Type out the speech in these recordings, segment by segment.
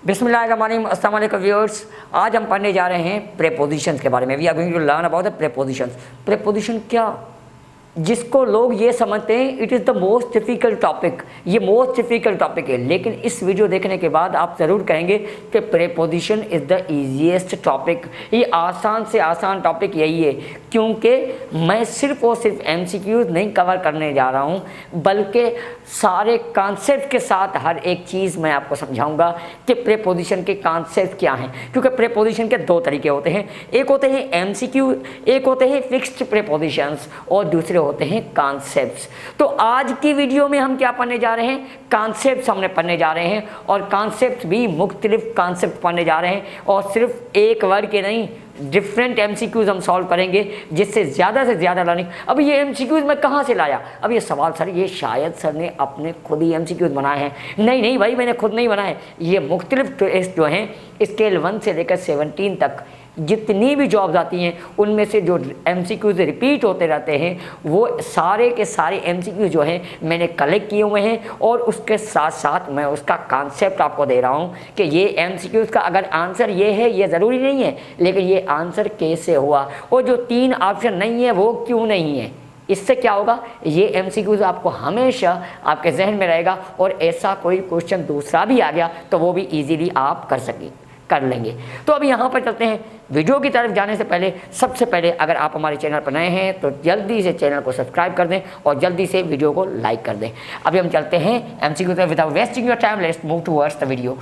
बिस्मिल्लाहिर्रहमानिर्रहीम, अस्सलाम वालेकुम व्यूअर्स। आज हम पढ़ने जा रहे हैं प्रेपोजिशंस के बारे में। We are going to learn about the prepositions. Preposition क्या, जिसको लोग ये समझते हैं it is the most difficult topic, ये मोस्ट डिफ़िकल्ट टॉपिक है, लेकिन इस वीडियो देखने के बाद आप ज़रूर कहेंगे कि preposition is the easiest topic. ये आसान से आसान टॉपिक यही है, क्योंकि मैं सिर्फ और सिर्फ एमसीक्यूज़ नहीं कवर करने जा रहा हूँ, बल्कि सारे कॉन्सेप्ट के साथ हर एक चीज़ मैं आपको समझाऊंगा कि प्रेपोजिशन के कॉन्सेप्ट क्या हैं। क्योंकि प्रेपोजिशन के दो तरीके होते हैं, एक होते हैं एमसीक्यू, एक होते हैं फिक्स्ड प्रेपोजिशंस और दूसरे होते हैं कॉन्सेप्ट्स। तो आज की वीडियो में हम क्या पढ़ने जा रहे हैं, कॉन्सेप्ट्स हमने पढ़ने जा रहे हैं, और कॉन्सेप्ट भी मुख्तलिफ कॉन्सेप्ट पढ़ने जा रहे हैं, और सिर्फ एक वर्ड के नहीं, डिफरेंट एमसीक्यूज़ हम सॉल्व करेंगे, जिससे ज़्यादा से ज़्यादा लर्निंग। अब ये एमसीक्यूज़ मैं कहाँ से लाया? अब ये सवाल सर, ये शायद सर ने अपने खुद ही एमसीक्यूज़ बनाए हैं। नहीं भाई, मैंने खुद नहीं बनाए। ये मुख्तलिफ टेस्ट जो हैं, स्केल 1 से लेकर 17 तक जितनी भी जॉब्स आती हैं, उनमें से जो एमसीक्यूज़ रिपीट होते रहते हैं, वो सारे के सारे एमसीक्यूज़ जो हैं मैंने कलेक्ट किए हुए हैं, और उसके साथ साथ मैं उसका कॉन्सेप्ट आपको दे रहा हूँ कि ये एमसीक्यूज़ का अगर आंसर ये है, ये ज़रूरी नहीं है, लेकिन ये आंसर कैसे हुआ, और जो 3 ऑप्शन नहीं है वो क्यों नहीं है। इससे क्या होगा, ये एमसीक्यूज़ आपको हमेशा आपके जहन में रहेगा, और ऐसा कोई क्वेश्चन दूसरा भी आ गया तो वो भी ईजीली आप कर लेंगे। तो अभी यहाँ पर चलते हैं। वीडियो की तरफ जाने से पहले, सबसे पहले अगर आप हमारे चैनल पर नए हैं तो जल्दी से चैनल को सब्सक्राइब कर दें और जल्दी से वीडियो को लाइक कर दें। अभी हम चलते हैं एमसीक्यू की तरफ। Without wasting your time, let's move towards the video.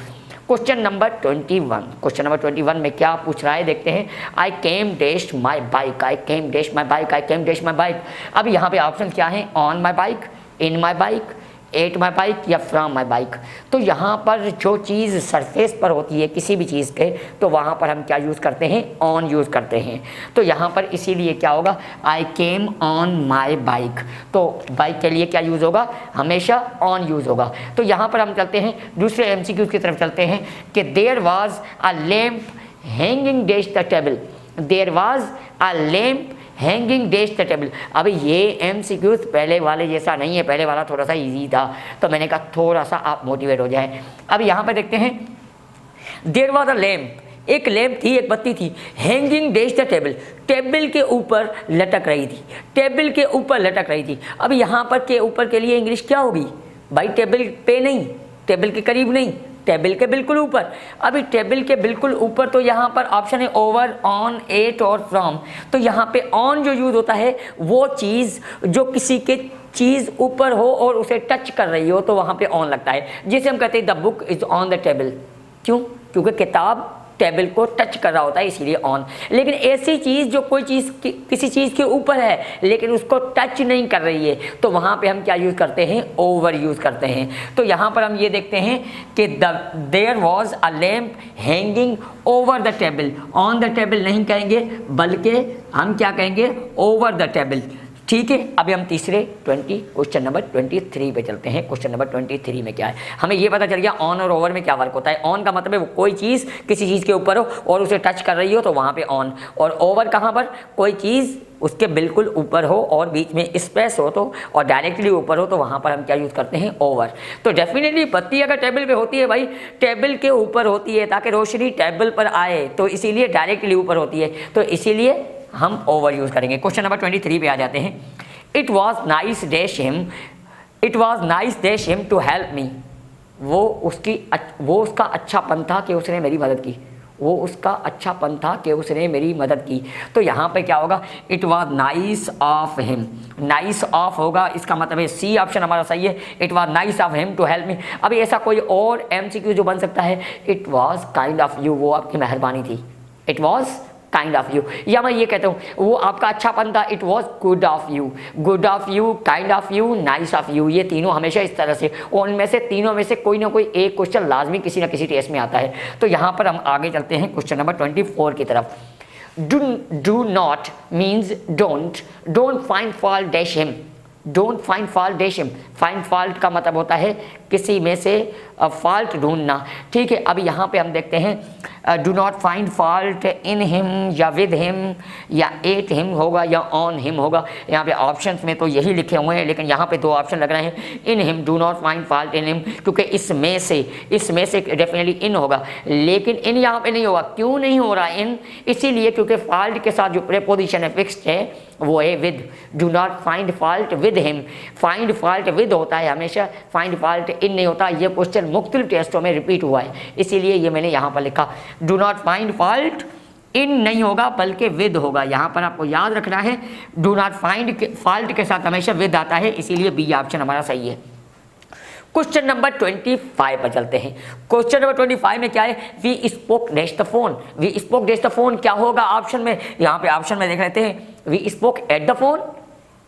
Question number 21 में क्या पूछ रहा है, देखते हैं। I came dash my bike, I came dash my bike, I came dash my bike. अब यहाँ पे ऑप्शन क्या है, on my bike, in my bike, at my bike या फ्रॉम माई बाइक। तो यहाँ पर जो चीज़ सरफेस पर होती है किसी भी चीज़ के, तो वहाँ पर हम क्या यूज़ करते हैं, ऑन यूज़ करते हैं। तो यहाँ पर इसीलिए क्या होगा, आई केम ऑन माई बाइक, तो बाइक के लिए क्या यूज़ होगा, हमेशा ऑन यूज़ होगा। तो यहाँ पर हम चलते हैं दूसरे एमसीक्यू की तरफ चलते हैं कि there was a lamp hanging dash the table, there was a lamp hanging dash the table. अब ये एमसीक्यूज़ पहले वाले जैसा नहीं है, पहले वाला थोड़ा सा इजी था, तो मैंने कहा थोड़ा सा आप मोटिवेट हो जाए। अब यहाँ पे देखते हैं, देयर वाज अ लैम्प, एक लैम्प थी, एक बत्ती थी, hanging dash the table, table के ऊपर लटक रही थी, टेबल के ऊपर लटक रही थी। अब यहाँ पर के ऊपर के लिए इंग्लिश क्या होगी भाई, टेबल पे नहीं, टेबल के करीब नहीं, टेबल के बिल्कुल ऊपर। अभी टेबल के बिल्कुल ऊपर, तो यहाँ पर ऑप्शन है ओवर, ऑन, एट और फ्रॉम। तो यहाँ पे ऑन जो यूज़ होता है, वो चीज़ जो किसी के चीज़ ऊपर हो और उसे टच कर रही हो, तो वहाँ पे ऑन लगता है। जिसे हम कहते हैं the book is on the table. क्यों? क्योंकि किताब टेबल को टच कर रहा होता है, इसीलिए ऑन। लेकिन ऐसी चीज़ जो कोई चीज़ किसी चीज़ के ऊपर है लेकिन उसको टच नहीं कर रही है, तो वहाँ पे हम क्या यूज़ करते हैं, ओवर यूज़ करते हैं। तो यहाँ पर हम ये देखते हैं कि there was a lamp hanging over the table. On the table नहीं कहेंगे, बल्कि हम क्या कहेंगे, ओवर द टेबल। ठीक है। अभी हम तीसरे क्वेश्चन नंबर 23 पे चलते हैं। क्वेश्चन नंबर 23 में क्या है, हमें ये पता चल गया ऑन और ओवर में क्या फ़र्क होता है। ऑन का मतलब है वो कोई चीज़ किसी चीज़ के ऊपर हो और उसे टच कर रही हो, तो वहाँ पे ऑन। और ओवर कहाँ पर, कोई चीज़ उसके बिल्कुल ऊपर हो और बीच में स्पेस हो, तो और डायरेक्टली ऊपर हो, तो वहाँ पर हम क्या यूज़ करते हैं, ओवर। तो डेफिनेटली बत्ती अगर टेबल पे होती है भाई, टेबल के ऊपर होती है ताकि रोशनी टेबल पर आए, तो इसीलिए डायरेक्टली ऊपर होती है, तो इसीलिए हम ओवर यूज़ करेंगे। क्वेश्चन नंबर 23 पे आ जाते हैं। It was nice dash him, it was nice dash him to help me. वो उसका अच्छापन था कि उसने मेरी मदद की, वो उसका अच्छापन था कि उसने मेरी मदद की। तो यहाँ पे क्या होगा, it was nice of him, nice of होगा, इसका मतलब है सी ऑप्शन हमारा सही है। It was nice of him to help me. अभी ऐसा कोई और एमसीक्यू जो बन सकता है, it was kind of you, वो आपकी मेहरबानी थी, it was kind of you. या मैं ये कहता हूँ वो आपका अच्छापन था, it was good of you, good of you, kind of you, nice of you. ये तीनों हमेशा इस तरह से, और उनमें से तीनों में से कोई ना कोई एक क्वेश्चन लाजमी किसी ना किसी टेस्ट में आता है। तो यहाँ पर हम आगे चलते हैं क्वेश्चन नंबर 24 की तरफ। Do not means don't, don't find fault dash him, don't find fault dash him. Find fault का मतलब होता है किसी में से फॉल्ट ढूंढना। ठीक है, अब यहाँ पे हम देखते हैं do not find fault in him या विद हिम या एट हिम होगा या ऑन हिम होगा। यहाँ पे ऑप्शंस में तो यही लिखे हुए हैं, लेकिन यहाँ पे दो ऑप्शन लग रहे हैं, in him, do not find fault in him, क्योंकि इसमें से डेफिनेटली इन होगा, लेकिन इन यहाँ पे नहीं होगा। क्यों नहीं हो रहा इन? इसीलिए क्योंकि फॉल्ट के साथ जो प्रीपोजिशन है फिक्स्ड है वो है with. Do not find fault with him, find fault with होता है हमेशा, फाइंड फॉल्ट इन नहीं होता। ये क्वेश्चन मुख्तलिफ टेस्टों में रिपीट हुआ है, इसीलिए ये मैंने यहाँ पर लिखा। Do not find fault in नहीं होगा बल्कि विद होगा, यहाँ पर आपको याद रखना है। डू नॉट फाइंड फॉल्ट के साथ हमेशा विद आता है, इसीलिए बी ऑप्शन हमारा सही है। क्वेश्चन नंबर 25 पर चलते हैं। क्वेश्चन नंबर 25 में क्या है? We spoke dash the phone. We spoke dash the phone क्या होगा ऑप्शन में? यहाँ पे ऑप्शन में देख लेते हैं। We spoke at the phone,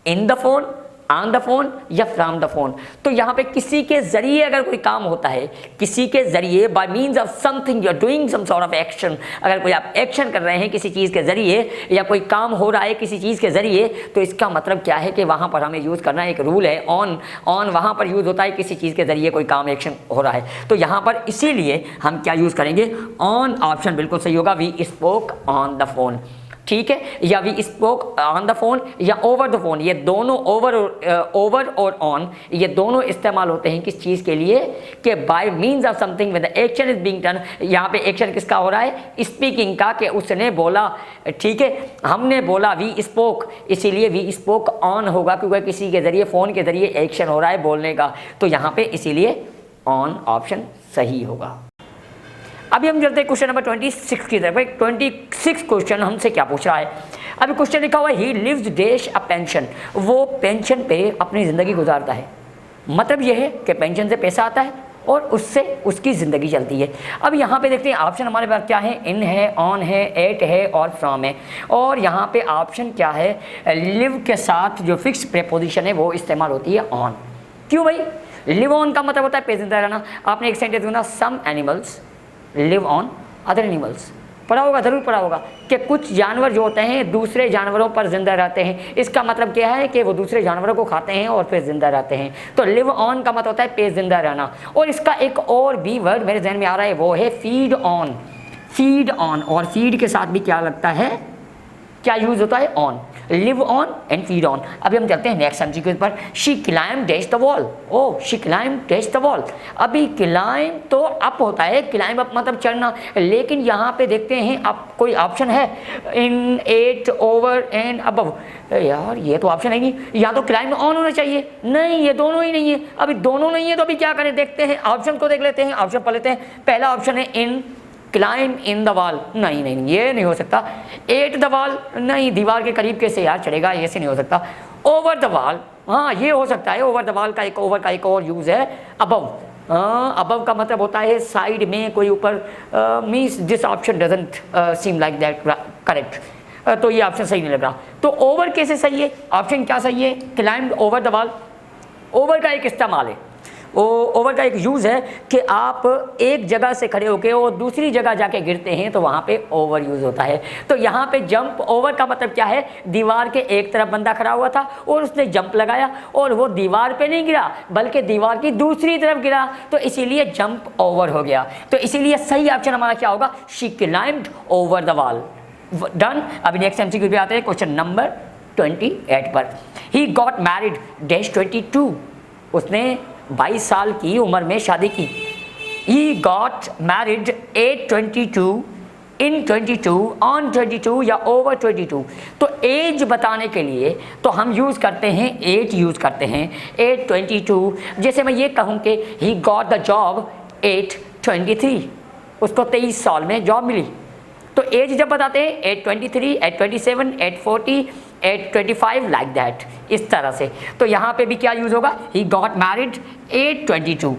in the phone, on the phone या फ्रॉम द फोन। तो यहाँ पे किसी के जरिए अगर कोई काम होता है, किसी के जरिए, by means of something you are doing some sort of action, अगर कोई आप एक्शन कर रहे हैं किसी चीज़ के जरिए या कोई काम हो रहा है किसी चीज़ के जरिए, तो इसका मतलब क्या है कि वहाँ पर हमें यूज़ करना एक रूल है ऑन। ऑन वहाँ पर यूज़ होता है किसी चीज़ के जरिए कोई काम एक्शन हो रहा है, तो यहाँ पर इसीलिए हम क्या यूज़ करेंगे? ऑन ऑप्शन बिल्कुल सही होगा। We spoke on the phone, ठीक है, या we spoke on the phone या ओवर द फोन। ये दोनों ओवर और ऑन, ये दोनों इस्तेमाल होते हैं किस चीज़ के लिए? कि bye means of something with the action is being done. यहाँ पे एक्शन किसका हो रहा है? स्पीकिंग का, कि उसने बोला, ठीक है, हमने बोला वी स्पोक, इसीलिए वी स्पोक ऑन होगा क्योंकि किसी के जरिए, फ़ोन के जरिए एक्शन हो रहा है बोलने का, तो यहाँ पे इसीलिए ऑन ऑप्शन सही होगा। अभी हम चलते हैं क्वेश्चन नंबर 26 की तरफ। 26 क्वेश्चन हमसे क्या पूछ रहा है? अभी क्वेश्चन लिखा हुआ है he lives dash a pension, वो पेंशन पे अपनी ज़िंदगी गुजारता है। मतलब ये है कि पेंशन से पैसा आता है और उससे उसकी ज़िंदगी चलती है। अब यहाँ पे देखते हैं ऑप्शन हमारे पास क्या है? इन है, ऑन है, एट है और फ्रॉम है। और यहाँ पे ऑप्शन क्या है? लिव के साथ जो फिक्स प्रीपोजिशन है वो इस्तेमाल होती है ऑन। क्यों भाई? लिव ऑन का मतलब होता है पे जिंदा रहना। आपने एक सेंटेंस सुना, some animals live on other animals, पढ़ा होगा, ज़रूर पढ़ा होगा कि कुछ जानवर जो होते हैं दूसरे जानवरों पर जिंदा रहते हैं। इसका मतलब क्या है? कि वो दूसरे जानवरों को खाते हैं और फिर जिंदा रहते हैं। तो लिव ऑन का मतलब होता है पे जिंदा रहना। और इसका एक और भी वर्ड मेरे जहन में आ रहा है, वो है फीड ऑन। फीड ऑन, और फीड के साथ भी क्या लगता है, क्या यूज होता है? On. Live on and feed on. अभी हम चलते हैं नेक्स्ट एमसीक्यू पर। She climb dash the wall. Oh, she climb dash the wall. अभी क्लाइम तो अप होता है, क्लाइम अप मतलब चढ़ना, लेकिन यहाँ पे देखते हैं अब कोई ऑप्शन है इन, एट, ओवर एंड अबव। यार ये तो ऑप्शन है नहीं, या तो क्लाइम ऑन होना चाहिए, नहीं ये दोनों ही नहीं है। अभी दोनों नहीं है तो अभी क्या करें? देखते हैं ऑप्शन को, देख लेते हैं, ऑप्शन पढ़ लेते हैं। पहला ऑप्शन है इन, क्लाइम इन द वॉल, नहीं नहीं ये नहीं हो सकता। एट द वॉल, नहीं, दीवार के करीब कैसे यार चढ़ेगा, ऐसे नहीं हो सकता। ओवर द वॉल, हाँ ये हो सकता है। ओवर द वॉल का एक, ओवर का एक और यूज़ है अबव। अबव का मतलब होता है साइड में, कोई ऊपर, means this option doesn't seem like that correct. तो ये ऑप्शन सही नहीं लग रहा। तो ओवर कैसे सही है? ऑप्शन क्या सही है? Climbed over the wall. Over का एक इस्तेमाल है, ओवर का एक यूज़ है कि आप एक जगह से खड़े होकर और दूसरी जगह जाके गिरते हैं तो वहाँ पे ओवर यूज़ होता है। तो यहाँ पे जंप ओवर का मतलब क्या है? दीवार के एक तरफ बंदा खड़ा हुआ था और उसने जंप लगाया और वो दीवार पे नहीं गिरा बल्कि दीवार की दूसरी तरफ गिरा, तो इसीलिए जंप ओवर हो गया। तो इसीलिए सही ऑप्शन हमारा क्या होगा? She climbed over the wall. Done. अभी नेक्स्ट एमसीक्यू पे आते हैं क्वेश्चन नंबर 28 पर। ही गॉट मैरिड डैश 22, उसने 22 साल की उम्र में शादी की। He got married eight 22, in 22, on 22 या ओवर 22। तो एज बताने के लिए तो हम यूज़ करते हैं, एज यूज़ करते हैं, एट 22। जैसे मैं ये कहूँ कि he got the job eight 23, उसको 23 साल में जॉब मिली। तो एज जब बताते हैं at 23, at 27, at 40, at 25 like that, इस तरह से। तो यहाँ पे भी क्या यूज़ होगा? He got married eight 22।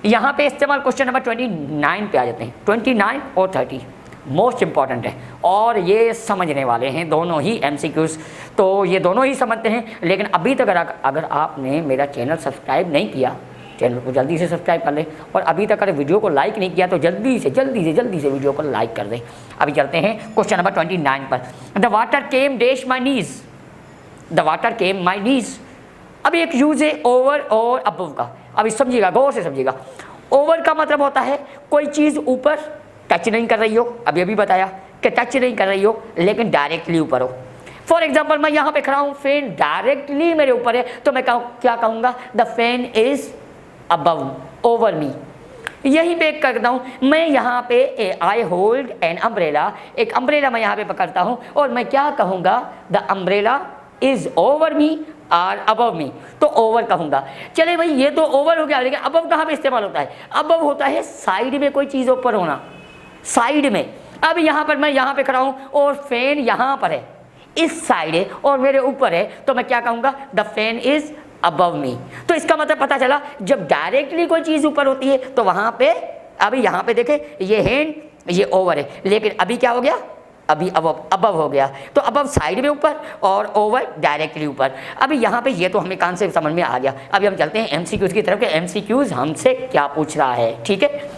यहाँ पे इस्तेमाल क्वेश्चन नंबर 29 पे आ जाते हैं। 29 और 30 मोस्ट इंपॉर्टेंट है और ये समझने वाले हैं दोनों ही एमसीक्यूज़, तो ये दोनों ही समझते हैं। लेकिन अभी तक अगर आपने मेरा चैनल सब्सक्राइब नहीं किया, चैनल को जल्दी से सब्सक्राइब कर लें, और अभी तक अगर वीडियो को लाइक नहीं किया तो जल्दी से वीडियो को लाइक कर दें। अभी चलते हैं क्वेश्चन नंबर 29 पर। The water came dash my knees, the water came my knees. अब एक यूज़ है ओवर और अबव का। अभी समझिएगा, गौर से समझिएगा। ओवर का मतलब होता है कोई चीज़ ऊपर टच नहीं कर रही हो, अभी बताया कि टच नहीं कर रही हो लेकिन डायरेक्टली ऊपर हो। फॉर एग्जाम्पल मैं यहाँ पे खड़ा हूँ, फैन डायरेक्टली मेरे ऊपर है, तो मैं क्या कहूँगा, the fan is above over me. यही पे करता हूँ मैं यहाँ पे आई होल्ड एन अम्ब्रेला, एक अम्ब्रेला मैं यहाँ पे पकड़ता हूँ और मैं क्या कहूँगा, the umbrella is over me और अबव मी, तो ओवर कहूँगा। चले भाई ये तो ओवर हो गया, लेकिन अबव कहाँ पे इस्तेमाल होता है, अबव होता है साइड में कोई चीज़ ऊपर होना, साइड में। अब यहाँ पर मैं यहाँ पे खड़ा हूँ और फैन यहाँ पर है, इस साइड है और मेरे ऊपर है, तो मैं क्या कहूँगा, द फैन इज अबव मी। तो इसका मतलब पता चला जब डायरेक्टली कोई चीज़ ऊपर होती है तो वहाँ पे, अभी यहाँ पे देखें ये हैंड ये ओवर है, लेकिन अभी क्या हो गया, अभी अबव हो गया। तो अबव साइड में ऊपर और ओवर डायरेक्टली ऊपर। अभी यहाँ पे ये तो हमें कॉन्सेप्ट समझ में आ गया। अभी हम चलते हैं एमसीक्यूज की तरफ के एमसीक्यूज हमसे क्या पूछ रहा है, ठीक है।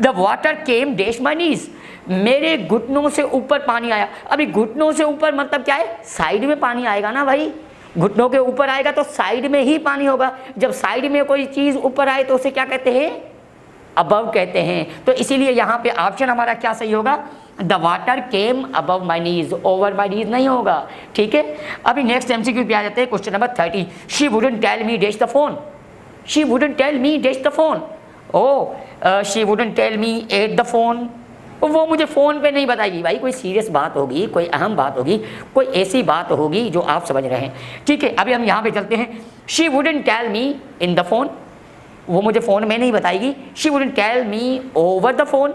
The water came dash my knees, मेरे घुटनों से ऊपर पानी आया। अभी घुटनों से ऊपर मतलब क्या है, साइड में पानी आएगा ना भाई, घुटनों के ऊपर आएगा तो साइड में ही पानी होगा। जब साइड में कोई चीज़ ऊपर आए तो उसे क्या कहते हैं, अबव कहते हैं। तो इसीलिए यहाँ पे ऑप्शन हमारा क्या सही होगा, the water came above my knees, over my knees नहीं होगा, ठीक है। अभी नेक्स्ट एमसीक्यू पे आ जाते हैं, question number 30। She wouldn't tell me dash the phone, she wouldn't tell me dash the phone, oh she wouldn't tell me at the phone, वो मुझे फ़ोन पे नहीं बताएगी। भाई कोई सीरियस बात होगी, कोई अहम बात होगी, कोई ऐसी बात होगी जो आप समझ रहे हैं, ठीक है। अभी हम यहाँ पे चलते हैं, she wouldn't tell me in the phone, वो मुझे फ़ोन में नहीं बताएगी। She wouldn't tell me over the phone,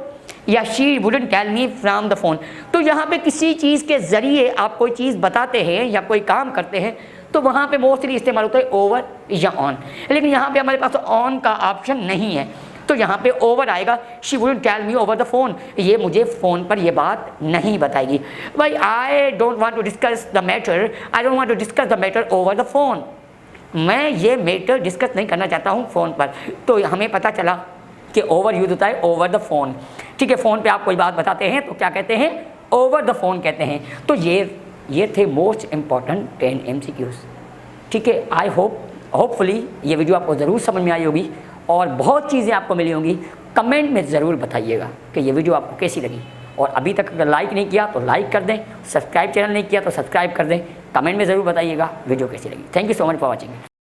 या she wouldn't tell me from the phone. तो यहाँ पे किसी चीज़ के ज़रिए आप कोई चीज़ बताते हैं या कोई काम करते हैं तो वहाँ पे मोस्टली इस्तेमाल होता है ओवर या ऑन, लेकिन यहाँ पे हमारे पास ऑन का ऑप्शन नहीं है, तो यहाँ पे ओवर आएगा। She wouldn't tell me over the phone, ये मुझे फ़ोन पर ये बात नहीं बताएगी। भाई I don't want to discuss the matter, I don't want to discuss the matter over the phone, मैं ये मैटर डिस्कस नहीं करना चाहता हूँ फ़ोन पर। तो हमें पता चला कि ओवर यूज होता है ओवर द फ़ोन, ठीक है। फ़ोन पे आप कोई बात बताते हैं तो क्या कहते हैं, ओवर द फ़ोन कहते हैं। तो ये थे मोस्ट इम्पॉर्टेंट 10 MCQs, ठीक है। आई होपफुली ये वीडियो आपको ज़रूर समझ में आई होगी और बहुत चीज़ें आपको मिली होंगी। कमेंट में ज़रूर बताइएगा कि ये वीडियो आपको कैसी लगी, और अभी तक अगर लाइक नहीं किया तो लाइक कर दें, सब्सक्राइब चैनल नहीं किया तो सब्सक्राइब कर दें, कमेंट में ज़रूर बताइएगा वीडियो कैसी लगी। Thank you so much for watching.